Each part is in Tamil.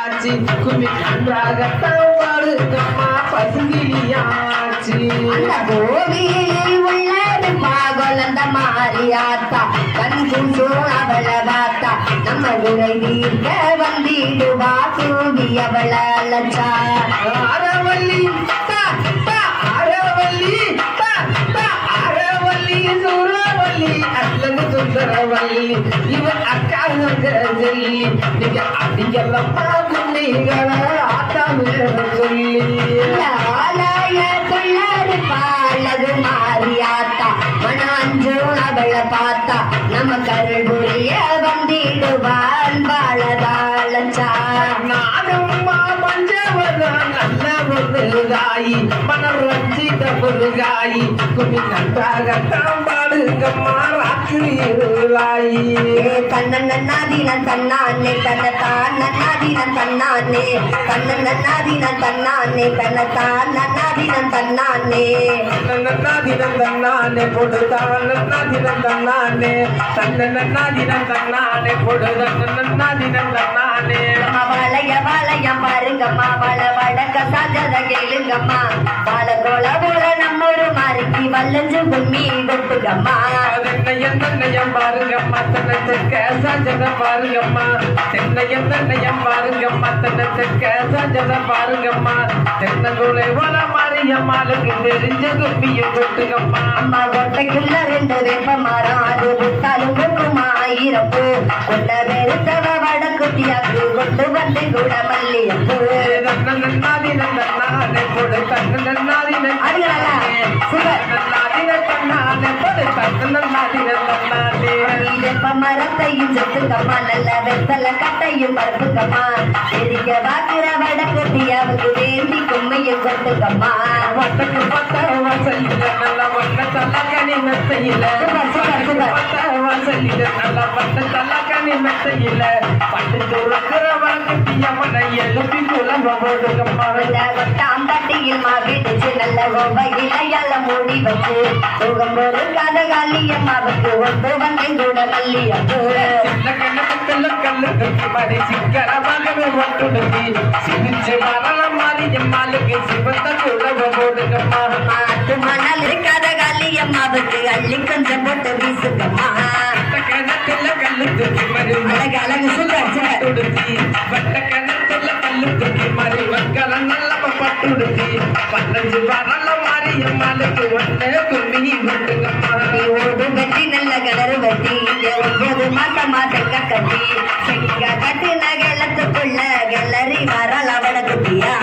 ஆச்சு கும்மி கன்றாகத்தான் பாடுங்கம்மா பசுங்கிலியாச்சு அந்த கோவிலில் உள்ளது பாகொலந்த மாரியாத்தா கண் குண்டு அவள வாத்தா நம்ம குறை தீர்க்க வந்திடுவா தூவி அவள லட்சா அறவல்லி அறவல்லி அறவல்லி சூறவல்லி அல்லது சுந்தரவல்லி இவன் அக்காங்க சொல்லி நீங்க அப்படிங்கெல்லாம் நீங்கள ஆட்டாம சொல்லி ஆலய துள்ளது பாலது மாரியாத்தா மனாஞ்சு அவள பார்த்தா நம்ம கருள் புரிய வந்திடுவான் பாலதாளச்சா நானும்மா பஞ்சவதான் நல்ல பொருளாயி மனரஞ்சித பொருளாயி குமி நன்றாகத்தான் பாடுங்கம்மா ராத்திரி இருளாயி கண்ணன்னாதீனன் தன்னானே தன்னத்தான் நன்னாதீனன் தன்னானே கண்ணன்னாதீனன் தன்னானே தன்னத்தான் நன்னாதீனன் தன்னானே நன்னாதினம் தன்னானே பொடுதான் நன்னாதினம் தன்னானே நன்னாதினம் தன்னானே பொடுதான் நன்னாதினம் தன்னானே வளைய வளையம் பாருங்கம்மா வள வழக்க சாஜத கேளுங்கம்மா பால கோல போல நம்ம ஒரு மாறிக்கு வல்லஞ்சு கும்மி கொட்டுங்கம்மா தென்னையம் பாருங்கம்மா தென்னத்துக்க சாஜத பாருங்கம்மா தென்னையம் பாருங்கம்மா தென்னத்துக்க சாஜத பாருங்கம்மா தென்னங்குலை வள மாரியம்மாளுக்கு தெரிஞ்ச கும்மியும் கொட்டுங்கம்மா அம்மா கொட்டைக்குள்ள ரெண்டு வேப்ப மரம் அது விட்டாலும் கொட்டுமா ஆயிரப்பு கொண்ட வெறுத்தவ வடக்குட்டியாக்கு கொண்டு வந்து கூட மல்லியப்பு நன்னாதினம் தன்னானே பொடு தன்னாதினம் வேப்ப மரத்தையும் செத்துக்கம்மா நல்ல வெத்தல கட்டையும் பருப்புக்கம்மா எரிக்க வாக்குற வடக்குட்டியாவுக்கு வேண்டி கும்மையும் கொட்டுக்கம்மா வட்டக்கு பத்த வாசலில நல்ல வட்ட தலக்கணி மெத்தையில வாசலில நல்ல வட்ட தலக்கணி மெத்தையில பட்டு துறக்கிற வழக்கத்தியம்மனை எழுப்பி குழம்ப போடுங்கம்மா தாம்பட்டியில் மாவிடுச்சு நல்ல கோவையில மூடி வச்சு தூகம் ஒரு கத காலியம்மாவுக்கு ஒன்று வந்து கூட மல்லியப்பு கல்லு சிக்கரமாகவே ஒட்டுடுத்தி சிரிச்சு வரலாம் மாரியம்மாளுக்கு சிவந்த குழம்ப போடுங்கம்மா மாட்டு மணல் இருக்காத காலியம்மாவுக்கு அள்ளி கொஞ்சம் போட்டு வீசுங்கம்மா கிணத்துல கல்லு தூக்கி மறு அழகு பட்டுடுத்தி வட்ட கிணத்துல கல்லு தூக்கி மறு மக்களை நல்ல பட்டுடுத்தி 15 வரலாம் மாரியம்மாளுக்கு ஒன்று கும்மி கொட்டுங்கம்மா ஓடு வெட்டி நல்ல கிணறு வெட்டி 9 மாசமா தெக்க கட்டி செங்க கட்டி நகலத்துக்குள்ள கிளறி வரல வடக்குட்டியா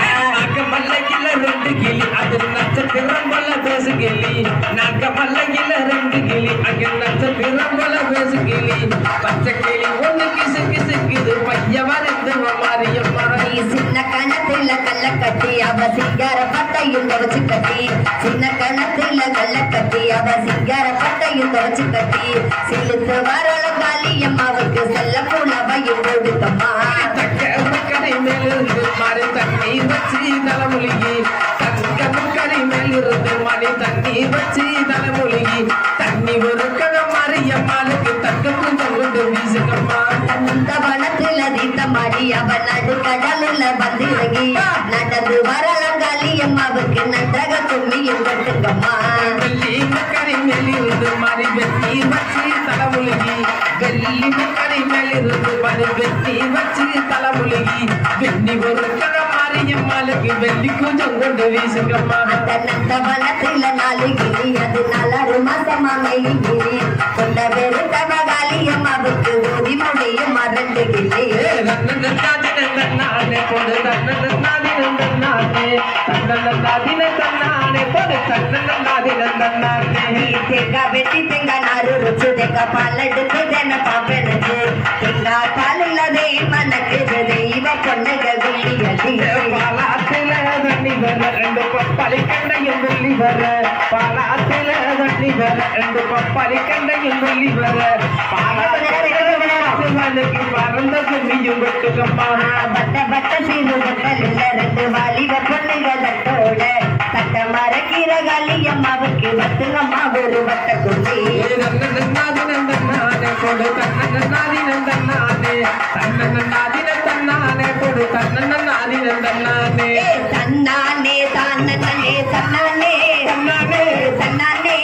மல்லையில 2 கிளி அது நட்சத்திரம் போல பேசு கிளி நாக்க மல்லையில 2 கிளி அங்க நட்சத்திரம் போல பேசு கிளி பச்சை கிளி ஒண்ணு கிசு கிசுக்குது பைய வரைந்து மாரியம்மா சின்ன கணத்துல கல்ல கட்டி அவ சிங்கார பட்டையும் துவச்சு கட்டி சின்ன கணத்துல கல்ல கட்டி அவ சிங்கார பட்டையும் துவச்சு கட்டி சிலுத்து வரல காளியம்மாவுக்கு செல்ல புலவையும் கொடுக்கம்மா கடை மேலிருந்து மாறி தண்ணீர் வச்சு தலைமொழிகி கடை மேலிருந்து மணி தண்ணீர் வச்சு தலைமொழிகி தண்ணி ஒரு கடை மாரியம்மாளுக்கு தக்க கொஞ்சம் கொண்டு வீசுங்கம்மா அந்த வனத்துல தீத்த மாடி அவ நடு கடலுல வந்திறங்கி நடந்து வரலாம் காளியம்மாவுக்கு நன்றக கும்மியும் கொட்டுங்கம்மா வெள்ளி கடை மேலிருந்து மாறி வெட்டி வச்சு தலைமொழிகி வெள்ளி கடை மேலிருந்து மணி வெட்டி வச்சு தலைமொழிகி வெண்ணி ஒரு கடை மாரியம்மாளுக்கு வெள்ளி கொஞ்சம் கொண்டு வீசுங்கம்மா அந்த நந்த வனத்துல 4 கிளி அது 4 மாசமா மெய் கிளி கொண்ட வெறுத்தவ காளியம்மாவுக்கு ஊதி முடியும் 2 கிளி தன்னானே பொடு தன்னாதினம் தன்னானே பொடு தன்னாதினம் தன்னானே தேங்காய் வெட்டி தேங்காய் நாறு ருச்சு தேங்காய் பால் எடுத்து தேன பாப்பெடுத்து தேங்காய் பால் இல்லாதே மனக்கு தெய்வ பொண்ணுக குள்ளியதி பாலாத்தில தண்ணி வர 2 பப்பாளி கண்டையும் வெள்ளி வர பாலாத்தில தண்ணி வர 2 பப்பாளி கண்டையும் வெள்ளி வர பாலாத்திலுக்கு பறந்த கும்மியும் கொட்டுங்கம்மா பட்ட பட்ட சீரு கட்டலில் 2 வாலிப பொண்ணுக தட்டோட தட்ட மரக்கிற காளியம்மாவுக்கு வத்துங்கம்மா ஒரு வட்ட குச்சி பொடு தன்னாதினம் தன்னானே தன்னாதினம் தன்னானே போடு தன்னே தன்னானே தன்னானே தானே தன்னானே தன்னானே தன்னானே தன்னானே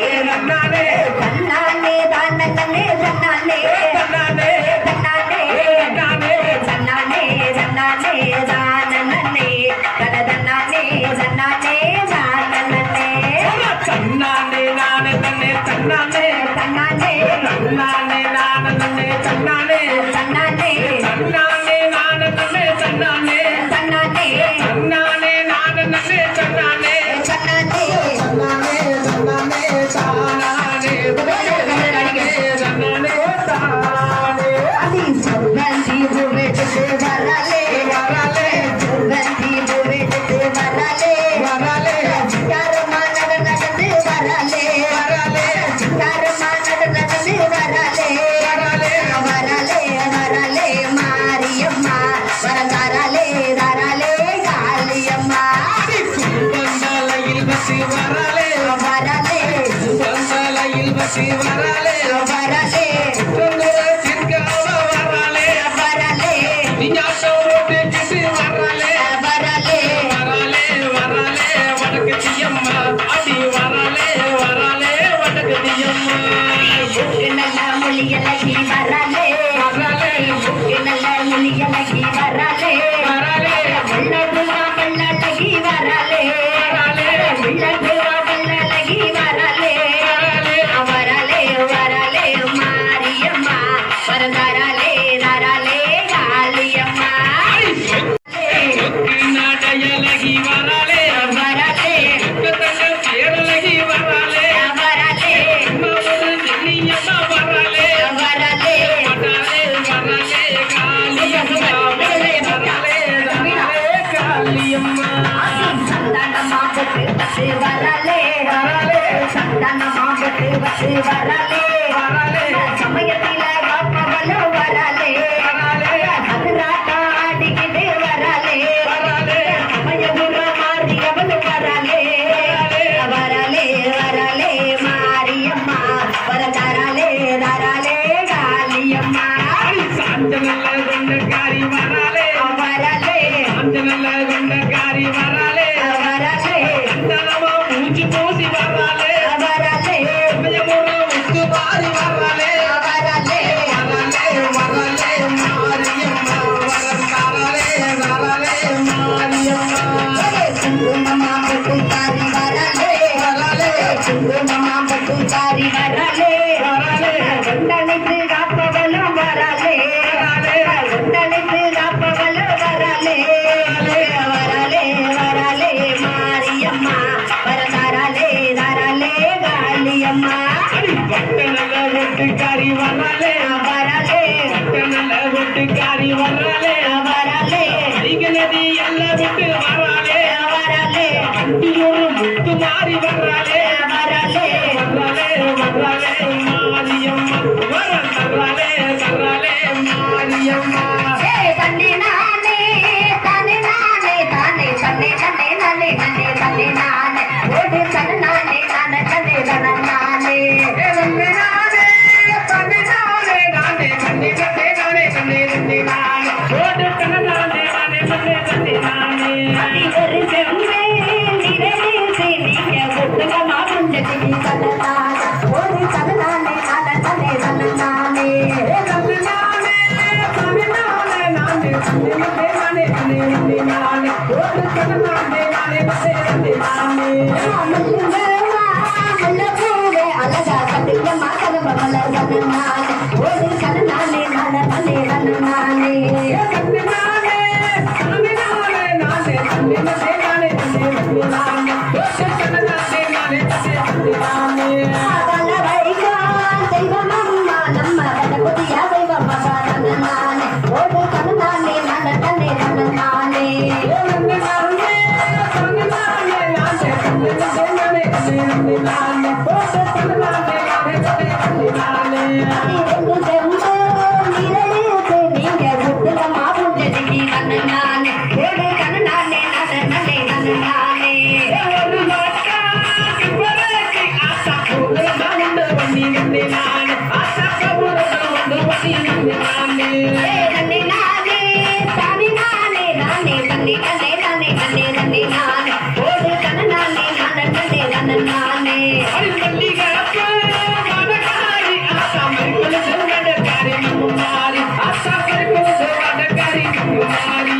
தன்னானே தானே தன்னானே தன்னானே தன்னானே தன்னானே தன்னானே தன்னானே தானே தனதன்னானே தன்னானே தானே தன்னானே நானே தன்னே தன்னானே தன்னானே தன்னானே நானே தன்னே தன்னானே தன்னானே தன்னானே நானே தன்னே தன்னானே தன்னானே தன்னானே நானே தன்னே தன்னானே தன்னானே தன்னானே தன்னானே தானானே தன்னானே தானே அதி சுகந்தி புவேட்டு வரலே வரலே சுகந்தி புவேட்டு வரலே வரலே சிங்காரமா நடந்து வரலே வரலே சிங்காரமா நடந்து வரலே வரலே வரலே வரலே மாரியம்மா வரதாரலே தாரலே காளியம்மா சுகந்தலையில் வசி வரலே வரலே சுகந்தலையில் வசி வரலே வரலே சுந்தர சிற்காவ வரலே வரலே விஞ்ஞாசம் ஓட்டிட்டு வரலே வரலே வரலே வரலே வடக்கு தியம்மா அடி வரலே வரலே வடக்கு தியம்மா நல்ல மொழியலகி வரலே வரலே நல்ல மொழியலகி வரலே வரலே உள்ளதுவா பல்லழகி வரலே வரலே உள்ளதுவா பல்லழகி வரலே வரலே வரலே மாரியம்மா வரதரலே தரலே காளியம்மா சொக்கி நடையலகி வரலே வரலே சொக்கத்தங்க தேரலகி வரலே வரலே ஒரு நெல்லியம்மா வரலே வரலே வரலே வரலே காளியம்மா வரலே வரலே காளியம்மா சந்தானமா போட்டு பட்டு வரலே வரலே சந்தானமா போட்டு பட்டு வரலே வரலே சமயத்தில காப்பவள வரலே அதுராட்டா ஆடிக்கிட்டு வரலே வரலே சமயபுர மாரியவள் வரலே வரலே வரலே மாரியம்மா வரதரலே தரலே காளியம்மா சாஞ்சனல்ல கொண்டக்காரி வரலே வரலே சாஞ்சனல்ல கொண்டக்காரி வரலே வரலே சந்தனமா மூஞ்சி பூசி வரலே வரலே சமயமுற முத்து மாறி வரலே வரலே வரலே வரலே மாரியம்மா வரலே வரலே மாரியம்மா குங்குமமா பட்டுக்காரி வரலே வரலே குங்குமமா பட்டுக்காரி வரலே வரலே கொண்டனைத்து காப்பவளும் வரலே கொண்டனைத்து காப்பவளும் வரலே வரலே வரலே மாரியம்மா வரதரலே தரலே காளியம்மா பட்டனல்ல ஒட்டுக்காரி வரலே வரலே பட்டனல்ல ஒட்டுக்காரி வரலே வரலே ஐக நதி எல்லாம் விட்டு வரலே வரலே அண்டியோடு முத்து மாறி வரலே வரலே வரலே வரலே மாரியம்மா வரலே வரலே மாரியம்மா தன்னை நானே தானே நானே தானே தன்னை தன்னை நானே நானே தன்னை நானே ஓடு தன்னை நானே நானே தன்னை தன்னை நானே தன்னை நானே தன்னை நானே நானே தன்னை தன்னை நானே தன்னை தன்னை நானே ஓடு தன்னை நானே நானே தன்னை தன்னை நானே அடி ஒரு செம்மே நிறைவேசி நீங்க ஒட்டுக்கமா புஞ்சதி தன்னை நானே ஓடு தன்னை நானே நானே தன்னை தன்னை நானே தன்னை நானே தன்னை நானே நானே தன்னை நானே தன்னை தன்னை நானே ஓடு தன்னை நானே நானே தன்னை தன்னை நானே அழகா கட்டியம்மா கதம்ப மலர் தன்னை நானே ஓடு தன்னை நானே நானே தன்னை தன்னை நானே தன்னை நானே தன்னை நானே நானே தன்னை நானே நானே தன்னை தன்னை நானே ஓடு தன்னை நானே நானே தன்னை தன்னை நானே தெய்வமம்மா நம்ம கணபதியா தெய்வம் தன்னை நானே ஓடு தன்னை நானே நானே தன்னை தன்னை நானே தன்னை நானே தன்னை நானே நானே தன்னை நானே தன்னை தன்னை நானே ஓடு தன்னை நானே நானே தன்னை தன்னை நானே ரெண்டு செம்பு நிறைவேசி நீங்க ஒட்டுக்கமா புஞ்சதி தன்னை நானே ஓடு தன்னை நானே நானே தன்னை தன்னை நானே ஒரு மாட்டா இப்போதைக்கு ஆசா போகுது வந்து வண்டி வந்து நானே ஆசா போகுது வந்து வண்டி வந்து நானே தன்னை நானே தானே நானே நானே நானே நானே நானே நானே நானே ஓடு கண்ண நானே நானே நானே நானே நானே அடி மல்லிகைப்பூ மணக்காரி ஆசா மறிக்கொலுசு வடக்காரி மும்மாரி ஆசா மறிக்கொலுசு வடக்காரி மும்மாரி